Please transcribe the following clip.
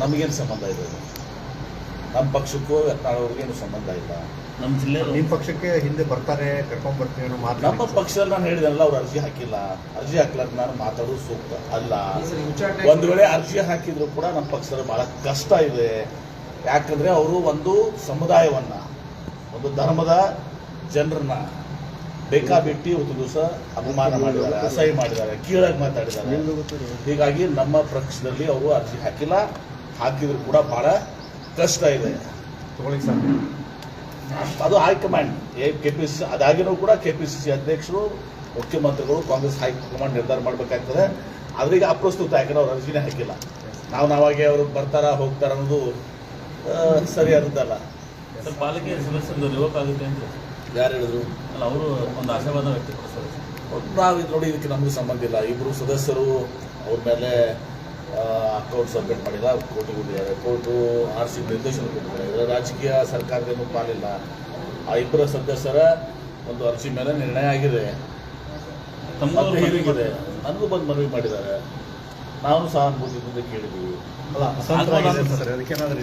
ನಮಗೇನು ಸಂಬಂಧ ಇದೆ? ನಮ್ಮ ಪಕ್ಷಕ್ಕೂ ಯತ್ನಾಳವ್ರಿಗೇನು ಸಂಬಂಧ ಇಲ್ಲ. ನಮ್ಮ ಜಿಲ್ಲೆ ನಿಮ್ಮ ಪಕ್ಷಕ್ಕೆ ಹಿಂದೆ ಬರ್ತಾರೆ, ಕರ್ಕೊಂಡ್ ಬರ್ತೀವಿ ಅನ್ನೋ ಮಾತು ನಮ್ಮ ಪಕ್ಷದಲ್ಲಿ ನಾನು ಹೇಳಿದೆನಲ್ಲ, ಅವ್ರು ಅರ್ಜಿ ಹಾಕಿಲ್ಲ. ಅರ್ಜಿ ಹಾಕ್ಲಾರ ನಾನು ಮಾತಾಡೋದು ಸೂಕ್ತ ಅಲ್ಲ. ಒಂದು ವೇಳೆ ಅರ್ಜಿ ಹಾಕಿದ್ರು ಕೂಡ ನಮ್ಮ ಪಕ್ಷದಲ್ಲಿ ಬಹಳ ಕಷ್ಟ ಇದೆ. ಯಾಕಂದ್ರೆ ಅವರು ಒಂದು ಸಮುದಾಯವನ್ನ, ಒಂದು ಧರ್ಮದ ಜನರನ್ನ ಬೇಕಾಬಿಟ್ಟಿ ಒಂದು ದಿವಸ ಅಪಮಾನ ಮಾಡಿದ್ದಾರೆ, ಅಸಹ್ಯ ಮಾಡಿದ್ದಾರೆ, ಕೀಳಾಗಿ ಮಾತಾಡಿದ್ದಾರೆ. ಹೀಗಾಗಿ ನಮ್ಮ ಪಕ್ಷದಲ್ಲಿ ಅವರು ಅರ್ಜಿ ಹಾಕಿಲ್ಲ. ಹಾಕಿದ್ರು ಕೂಡ ಬಹಳ ಕಷ್ಟ ಇದೆ. ಅದು ಹೈಕಮಾಂಡ್ ಕೆಪಿಸಿಸಿ, ಅದಾಗಿನೂ ಕೂಡ ಕೆಪಿಸಿಸಿ ಅಧ್ಯಕ್ಷರು, ಮುಖ್ಯಮಂತ್ರಿಗಳು, ಕಾಂಗ್ರೆಸ್ ಹೈಕಮಾಂಡ್ ನಿರ್ಧಾರ ಮಾಡಬೇಕಾಗ್ತದೆ. ಆದ್ರೆ ಈಗ ಅಪ್ರಸ್ತುತ, ಯಾಕಂದ್ರೆ ಅವ್ರು ಅರ್ಜಿನೇ ಹಾಕಿಲ್ಲ. ನಾವಾಗೆ ಅವರು ಬರ್ತಾರ ಹೋಗ್ತಾರ ಅನ್ನೋದು ಸರಿಯಾದದ್ದಲ್ಲ. ಸರ್, ಪಾಲಿಕೆ ಸದಸ್ಯರು ರಿವೋಕ್ ಆಗುತ್ತೆ ಅಂತ ಯಾರು ಹೇಳಿದ್ರು? ಅಲ್ಲ, ಅವರು ಒಂದು ಆಶಾವಾದ ವ್ಯಕ್ತಪಡಿಸ್ತಾರೆ. ನಾವು ನೋಡಿ, ಇದಕ್ಕೆ ನಮಗೆ ಸಂಬಂಧ ಇಲ್ಲ. ಇಬ್ಬರು ಸದಸ್ಯರು ಅವ್ರ ಮೇಲೆ ಅಕೌಂಟ್ ಸಬ್ಮಿಟ್ ಮಾಡಿಲ್ಲ, ಕೋರ್ಟಿಗೆ ಹೋಗಿದ್ದಾರೆ. ಕೋರ್ಟು RC ನಿರ್ದೇಶನ ಕೊಟ್ಟಿದ್ದಾರೆ. ರಾಜಕೀಯ ಸರ್ಕಾರದೇನು ಪಾಲಿಲ್ಲ. ಆ ಇಬ್ಬರ ಸದಸ್ಯರ ಒಂದು ಅರ್ಜಿ ಮೇಲೆ ನಿರ್ಣಯ ಆಗಿದೆ, ಮತ್ತೆ ಹೀಗಿದೆ. ನನಗೂ ಬಂದು ಮನವಿ ಮಾಡಿದ್ದಾರೆ. ನಾವು ಸಹಾನುಭೂತಿಯಿಂದ ಕೇಳಿದ್ದೀವಿ. ಅಲ್ಲ, ಅಸಂತೃಪ್ತರಾಗಿದ್ದಾರೆ ಸರ್, ಅದಕ್ಕೇನಾದ್ರೂ